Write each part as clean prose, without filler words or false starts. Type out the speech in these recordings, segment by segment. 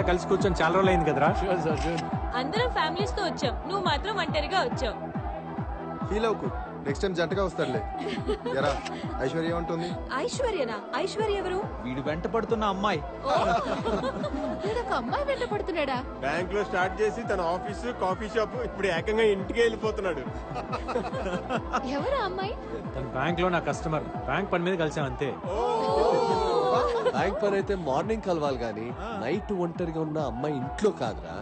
కలిసి కూర్చొని చాలా రోజులు అయింది కదరా. అందరం ఫ్యామిలీస్ తో వచ్చాం, నువ్వు మాత్రం ఒంటరిగా వచ్చావు. ఫీల్ అవుకు, నెక్స్ట్ టైం జంటగా వస్తాడులే. ఎరా ఐశ్వర్య ఏమంటుంది? ఐశ్వర్యనా? ఐశ్వర్య ఎవరు? వీడు వెంట పడుతున్న అమ్మాయి. ఒక అమ్మాయి వెంట పడుతున్నాడా? బ్యాంక్ లో స్టార్ట్ చేసి తన ఆఫీసు కాఫీ షాప్ ఇప్పుడు ఏకంగా ఇంటికి వెళ్ళిపోతున్నాడు. ఎవరు అమ్మాయి? తన బ్యాంక్ లో నా కస్టమర్, బ్యాంక్ పని మీద కలిసాం అంతే. బ్యాంక్ పని అయితే మార్నింగ్ కలవాలి గానీ నైట్ ఒంటరిగా ఉన్న అమ్మాయి ఇంట్లో కాదురా.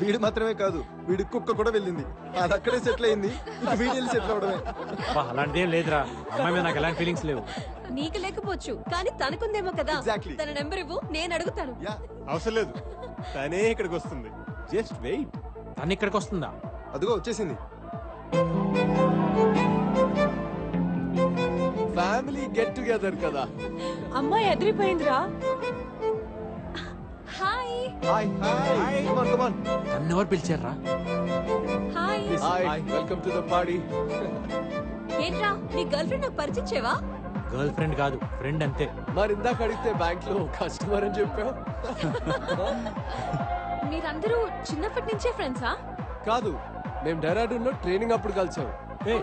వీడు మాత్రమే కాదు, వీడి కుక్క కూడా వెళ్ళింది. అది అక్కడే సెటిల్ అయింది, వీడియో సెటిల్ అవడమే. అలాంటిదేం లేదురా, అమ్మాయి మీద నాకు ఎలాంటి ఫీలింగ్స్ లేవు. నీకు లేకపోవచ్చు కానీ తనకుందేమో కదా. Exactly. తన నెంబర్ ఇవ్వు, నేను అడుగుతాను. యా, అవసరం లేదు, తనే ఇక్కడికి వస్తుంది. Just wait. తను ఇక్కడికి వస్తుందా? అదిగో వచ్చేసింది. ఫ్యామిలీ గెట్ టుగెదర్ కదా. అమ్మాయి ఎదిరిపోయిందిరా. Hi hi hi, come on come on. తను ఎవరు పిలిచారా? Hi. Hi, welcome to the party. ఏంట్రా, నీ గర్ల్ ఫ్రెండ్ నాకు పరిచయం చేయవా? గర్ల్ ఫ్రెండ్ కాదు, ఫ్రెండ్ అంతే. మరి ఇందాక అడిగితే బ్యాంక్ లో కస్టమర్ అని చెప్పావు. మీరందరూ చిన్నప్పటి నుంచే ఫ్రెండ్సా? కాదు, మేము డెహ్రాడూన్ లో ట్రైనింగ్ అప్పుడు కలిసాం. ఏ,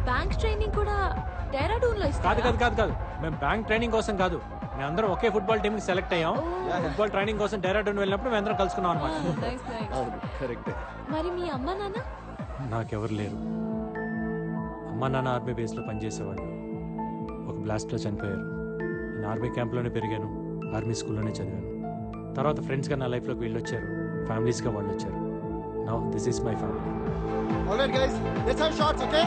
బ్యాంక్ ట్రైనింగ్ కూడా డెహ్రాడూన్ లో కాదు ఇస్తారా? కాదు కాదు కాదు, మేము బ్యాంక్ ట్రైనింగ్ కోసం కాదు, మేము అందరం ఒకే ఫుట్బాల్ టీమ్ కి సెలెక్ట్ అయ్యాం. ఫుట్బాల్ ట్రైనింగ్ కోసం డెహ్రాడూన్ వెళ్ళినప్పుడు మేము అందరం కలుసుకున్నాం అనమాట. Nice, nice. అవును, కరెక్టే. మరి మీ అమ్మ నాన్న? నాకెవరు లేరు. అమ్మా నాన్న ఆర్మీ బేస్ లో పనిచేసేవాళ్ళు, ఒక బ్లాస్ట్ లో చనిపోయారు. నేను ఆర్మీ క్యాంప్ లోనే పెరిగాను, ఆర్మీ స్కూల్లోనే చదివాను. తర్వాత ఫ్రెండ్స్ గా నా లైఫ్ లోకి వీళ్ళు వచ్చారు, ఫ్యామిలీస్ గా వాళ్ళు వచ్చారు. Now this is my family. Alright guys, let's have shots, okay?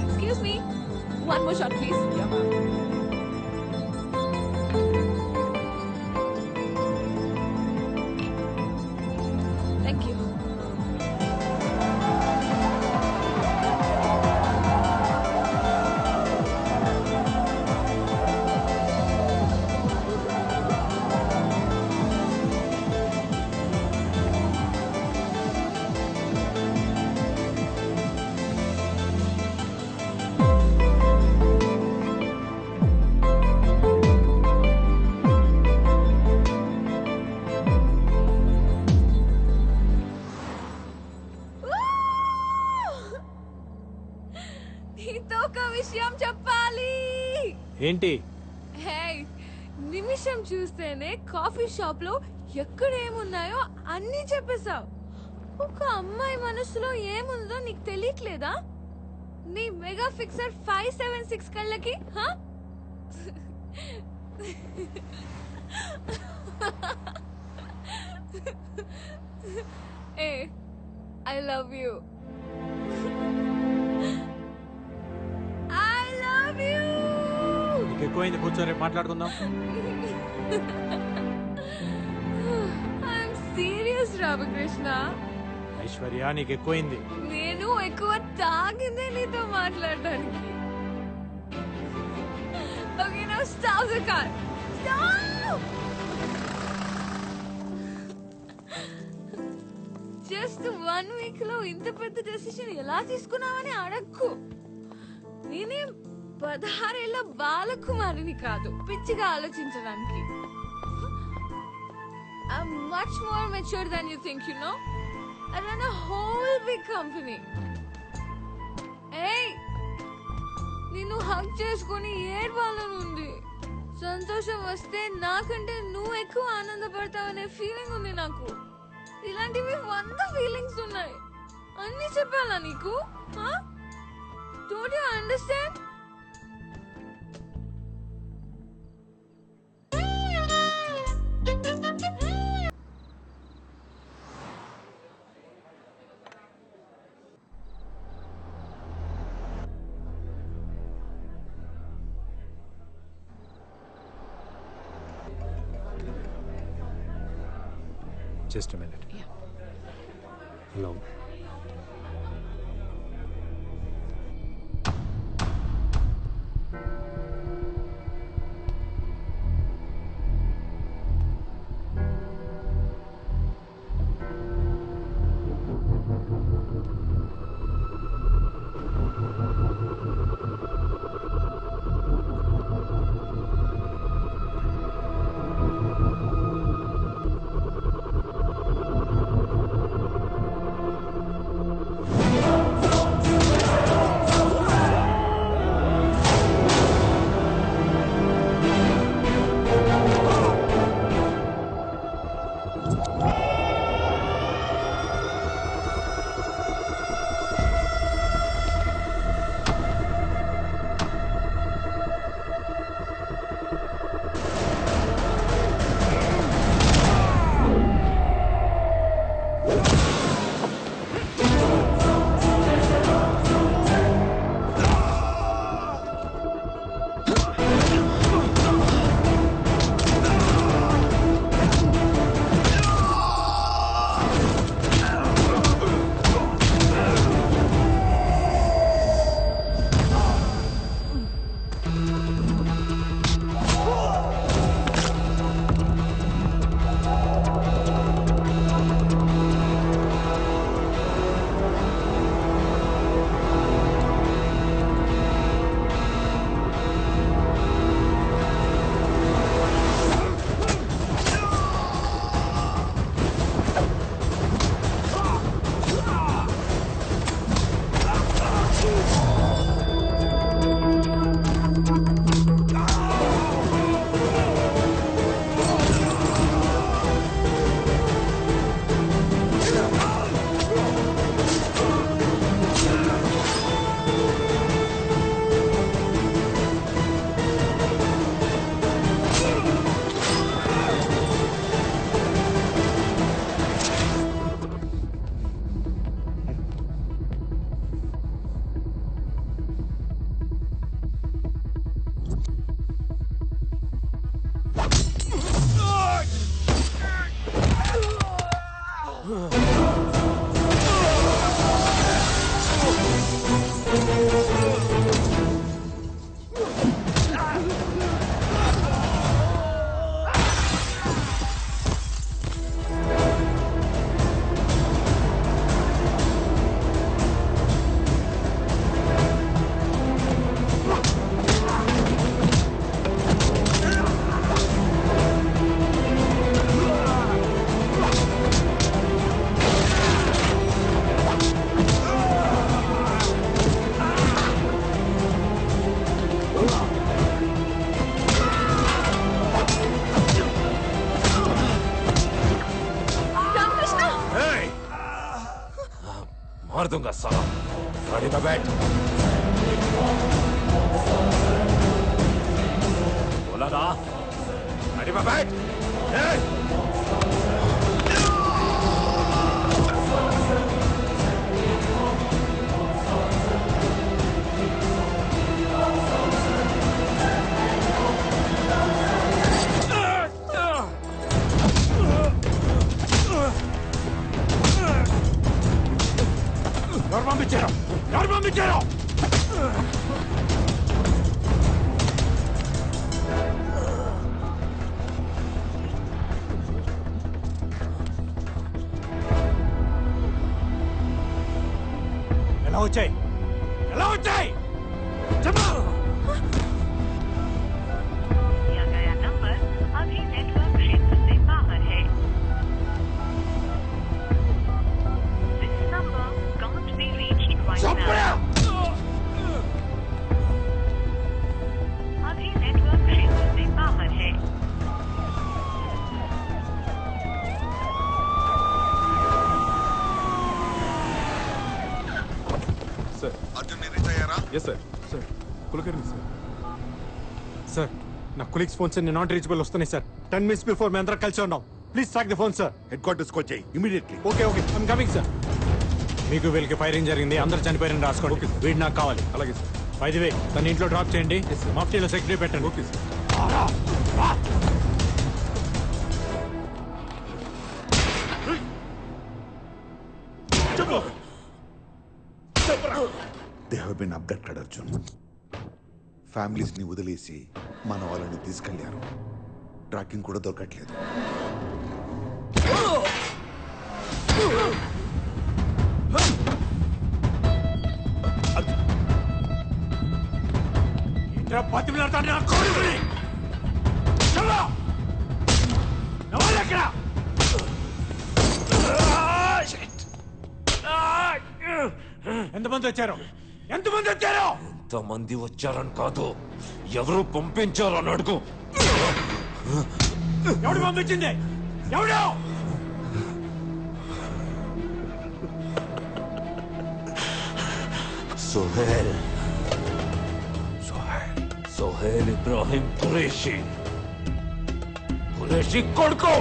Excuse me. One more shot, please. Thank you. నీతో ఒక విషయం చెప్పాలి. ఏంటి? హే, నిమిషం చూస్తేనే కాఫీ షాప్ లో ఎక్కడ ఏమున్నాయో అన్ని చెప్పేశావు. ఒక అమ్మాయి మనసులో ఏముందో నీకు తెలియట్లేదా? నీ మెగా ఫిక్సర్ 576 కళ్ళకి హా? ఏ, I love you. I love you. నీకు ఎక్కువైంది, కూర్చో, రేపు మాట్లాడుకుందాం. I'm serious, Ramakrishna. ఐశ్వర్య, నీకు ఎక్కువైంది. నేను ఎక్కువ తాగిందే నీతో మాట్లాడడానికి. Okay, now stop the car. Stop! Just 1 week లో ఇంత పెద్ద డెసిషన్ ఎలా తీసుకున్నావని అడక్కు. నేనేం 16 ఏళ్ల బాలకుమారిని కాదు పిచ్చిగా ఆలోచించడానికి. I'm much more mature than you think, you know. I run a whole big company. Hey, నిన్ను హగ్ చేసుకొని ఏడ్వాలనుంది. సంతోషం వస్తే నాకంటే నువ్వు ఎక్కువ ఆనందపడతావనే ఫీలింగ్ ఉంది నాకు. ఇలాంటివి 100 ఫీలింగ్స్ ఉన్నాయి. అన్ని చెప్పాలా నీకు? Don't you understand? Just a minute. Yeah. Hello. मार दूंगा साला। गाड़ी में बैठ। बोला ना, गाड़ी में बैठ। పంపించారు. ఎలా వచ్చాయి? చెప్పు. दिया गया नंबर अभी नेटवर्क क्षेत्र से बाहर है. This number can't be reached right now. अभी नेटवर्क क्षेत्र से बाहर है. సార్ అర్జున్ రీచ్ అయ్యారా? Yes sir. Sir Kulkarni sir. Sir నా కొలీగ్స్ ఫోన్స్ అన్ని నాట్ రీచబుల్ వస్తున్నాయి సార్. 10 minutes బిఫోర్ మేము అందరం కలిసి ఉన్నాం. Please track the phone sir. Head క్వార్టర్స్కి వచ్చాయి immediately. Okay I'm coming sir. మీకు వీళ్ళకి ఫైరింగ్ జరిగింది, అందరు చనిపోయారని రాసుకోండి. Okay sir. వీడు నాకు కావాలి. అలాగే సార్. బై ది వే, తన ఇంట్లో డ్రాప్ చేయండి. మఫ్టీలో సెక్యూరిటీ పెట్టండి. Okay sir. They have been abducted Arjun. Families ని వదిలేసి మన వాళ్ళని తీసుకెళ్లారు. ట్రాకింగ్ కూడా దొరకట్లేదు. ఎంతమంది వచ్చారు? ఎంతమంది వచ్చారు? ఎంతమంది వచ్చారని కాదు, ఎవరు పంపించారని అడుగు. ఎవడు పంపించింది? ఎవడు? सोहेल सोहेल इब्राहिम कुरैशी కొడుకు.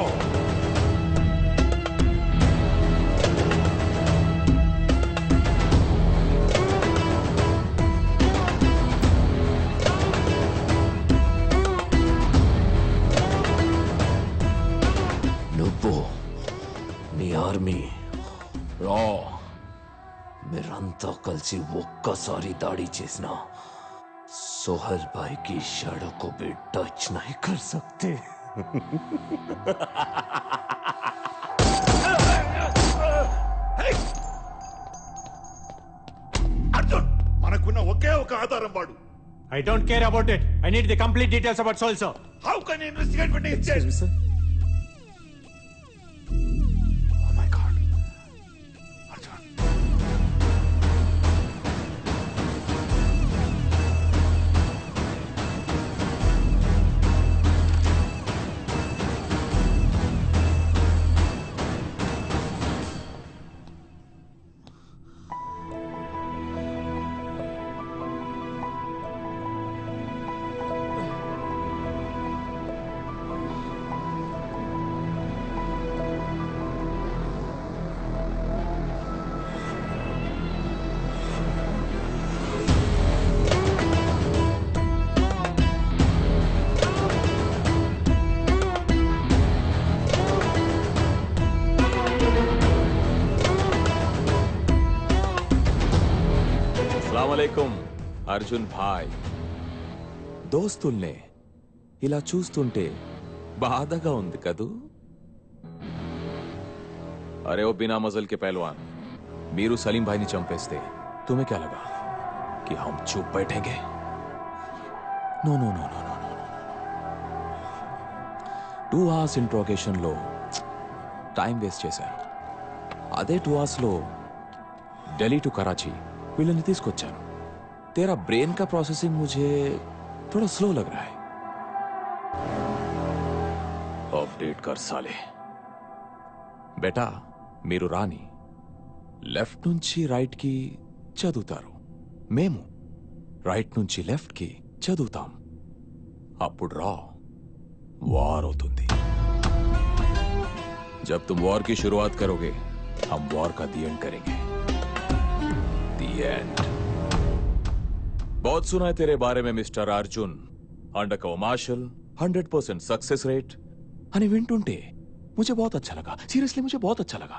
నువ్వు నీ ఆర్మీ రా, మీరంతా కలిసి ఒక్కసారి దాడి చేసిన सोहेल भाई की शैडो को भी टच नहीं कर सकते. అర్జున్, మనకున్న ఒకే ఒక ఆధారం వాడు. I don't care about it. I need the complete details about Soul, sir. How can investigate with this? Oh my god. Arjun, అస్సలాముఅలైకుం అర్జున్ భాయ్. దోస్తుల్నే ఇలా చూస్తుంటే బాధగా ఉంది కదూ. అరే ఓ బినా మజల్ కే పహల్వాన్, మీరు సలీం భాయ్ని చంపేస్తే తుమ్హే క్యా లగా कि हम चुप बैठेंगे? No no no no no no. 2 hours interrogation లో టైం వేస్ట్ చేశారు. అదే 2 hours లో ఢిల్లీ టు कराची వీళ్ళని తీసుకొచ్చాను. तेरा ब्रेन का प्रोसेसिंग मुझे थोड़ा स्लो लग रहा है. अपडेट कर साले. बेटा మీరు రాని లెఫ్ట్ నుంచి రైట్కి చదువుతారు, మేము రైట్ నుంచి లెఫ్ట్కి చదువుతాం. అప్పుడు వార్ అవుతుంది. जब तुम वॉर की शुरुआत करोगे हम वॉर का दी एंड करेंगे. The end. बहुत सुना है तेरे बारे में mister Arjun. Undercover marshal, 100% success rate. అని వింటుంటే मुझे बहुत अच्छा लगा. सीरियसली मुझे बहुत अच्छा लगा.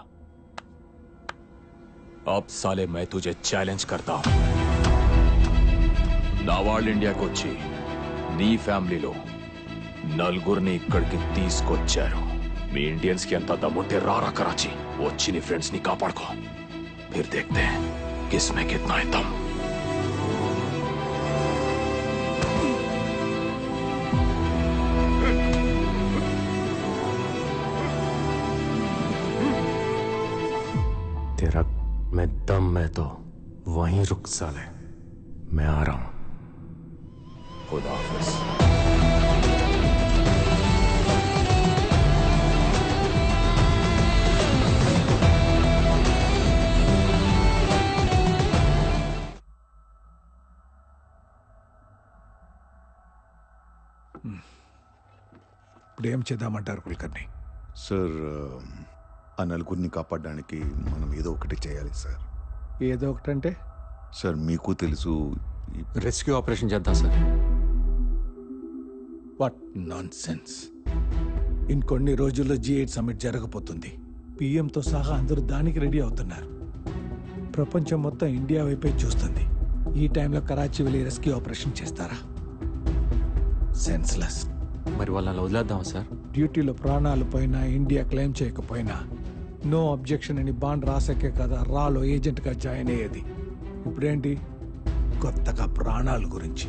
अब साले मैं तुझे चैलेंज करता हूं. నా వాళ్ళు ఇండియాకి వచ్చి నీ ఫ్యామిలీలో నలుగురిని ఇక్కడికి తీసుకొచ్చారు. మీ ఇండియన్స్ కి ఎంత దమ్ముంటే రారా कराची వచ్చి నీ ఫ్రెండ్స్ ని కాపాడుకో. फिर देखते हैं किसमें कितना है दम. तेरा मैं दम मैं तो वहीं रुक साले. मैं आ रहा हूं. खुदा हाफिज. ఇప్పుడు ఏం చేద్దామంటారు కుల్కర్ని? సార్ ఆ నలుగురిని కాపాడడానికి మనం ఏదో ఒకటి చేయాలి సార్. ఏదో ఒకటంటే? సార్ మీకు తెలుసు రెస్క్యూ ఆపరేషన్ చేద్దాం సార్. What non sense. ఇంకొన్ని రోజుల్లో G8 సమ్మిట్ జరగబోతుంది. పిఎంతో సహా అందరూ దానికి రెడీ అవుతున్నారు. ప్రపంచం మొత్తం ఇండియా వైపే చూస్తుంది. ఈ టైంలో కరాచీ వెళ్ళి రెస్క్యూ ఆపరేషన్ చేస్తారా? సెన్స్లెస్. మరి వాళ్ళని వదిలేద్దాం సార్. డ్యూటీలో ప్రాణాలు పోయినా, ఇండియా క్లెయిమ్ చేయకపోయినా నో అబ్జెక్షన్ అని బాండ్ రాసాకే కదా రాలో ఏజెంట్గా జాయిన్ అయ్యేది. ఇప్పుడేంటి కొత్తగా ప్రాణాల గురించి?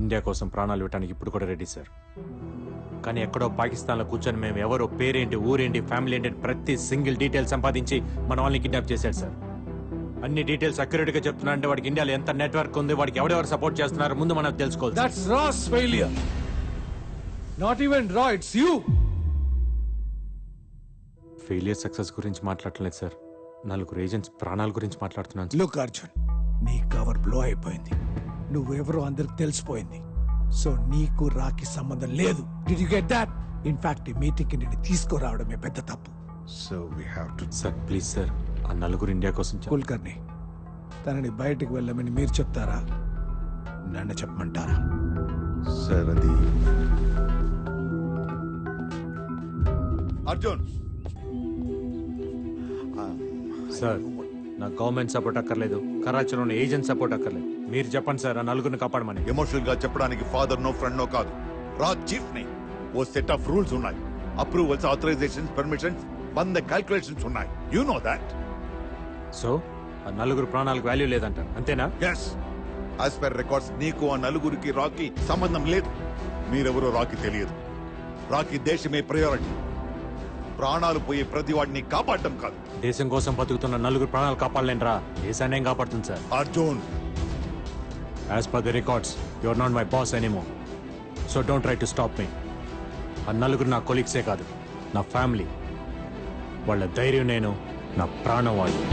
ఇండియా కోసం ప్రాణాలు ఇవ్వడానికి ఇప్పుడు కూడా రెడీ సార్. కానీ ఎక్కడో పాకిస్తాన్లో కూర్చొని మేము ఎవరో పేరేంటి, ఊరేంటి, ఫ్యామిలీ ఏంటి ప్రతి సింగిల్ డీటెయిల్ సంపాదించి మన వాళ్ళని కిడ్నాప్ చేశాడు సార్. అన్ని డీటెయిల్స్ అక్యురేట్గా చెప్తున్నా అంటే వాడికి ఇండియాలో ఎంత నెట్వర్క్ ఉంది, వాడికి ఎవరెవరు సపోర్ట్ చేస్తున్నారు ముందు మనం తెలుసుకోవాలి. That's RAW's failure. Not even రా, ఇట్స్ యూ. ఫెయిలియర్ సక్సెస్ గురించి మాట్లాడలేదు సార్. నలుగురు ఏజెంట్స్ ప్రాణాల గురించి మాట్లాడుతున్నాను. లుక్ అర్జున్, నీ కవర్ బ్లో అయిపోయింది. నువ్వెవరో అందరికి తెలిసిపోయింది. సో నీకు రాకి సంబంధం లేదు. Did you get that? In fact ఈ మీటింగ్కి నేను తీసుకురావడమే పెద్ద తప్పు. So we have to. Sir please sir, ఆ నలుగురు ఇండియా కోసం కుల్కర్ని తనని బయటికి వెళ్ళమని మీరు చెప్తారా, నన్ను చెప్పమంటారా? సార్ అది అర్జున్ సార్ నాకు గవర్నమెంట్ సపోర్ట్ అక్కర్లేదు, కరాచీలో ఉన్న ఏజెంట్ సపోర్ట్ అక్కర్లేదు. మీరు చెప్పండి సార్ ఆ నలుగురిని కాపాడమని. ఎమోషనల్ గా చెప్పడానికి ఫాదర్ నో ఫ్రెండ్ నో కాదు, రాజ్ చీఫ్ ని. ఓ సెట్ ఆఫ్ రూల్స్ ఉన్నాయి, అప్రూవల్స్, ఆథరైజేషన్స్, పర్మిషన్స్, 100 క్యాల్కులేషన్స్ ఉన్నాయి. You know that. సో ఆ నలుగురు ప్రాణాలకు వాల్యూ లేదంటారు, అంతేనా? ఎస్, యాజ్ పర్ రికార్డ్స్ నీకు ఆ నలుగురికి రాకీ సంబంధం లేదు. మీరెవరో రాకీ తెలియదు. రాకీ దేశమే ప్రయారిటీ. ప్రాణాలు పోయే ప్రతి వాడిని కాపాడటం కాదు. దేశం కోసం బతుకుతున్న నలుగురు ప్రాణాలు కాపాడలేనరా, దేశాన్ని ఏం కాపాడుతుంది sir? Arjun, as per the records you are not my boss anymore. So don't try to stop me. ఆ నలుగురు నా కొలీగ్సే కాదు, నా ఫ్యామిలీ. వాళ్ళ ధైర్యం నేను, నా ప్రాణం వాళ్ళు.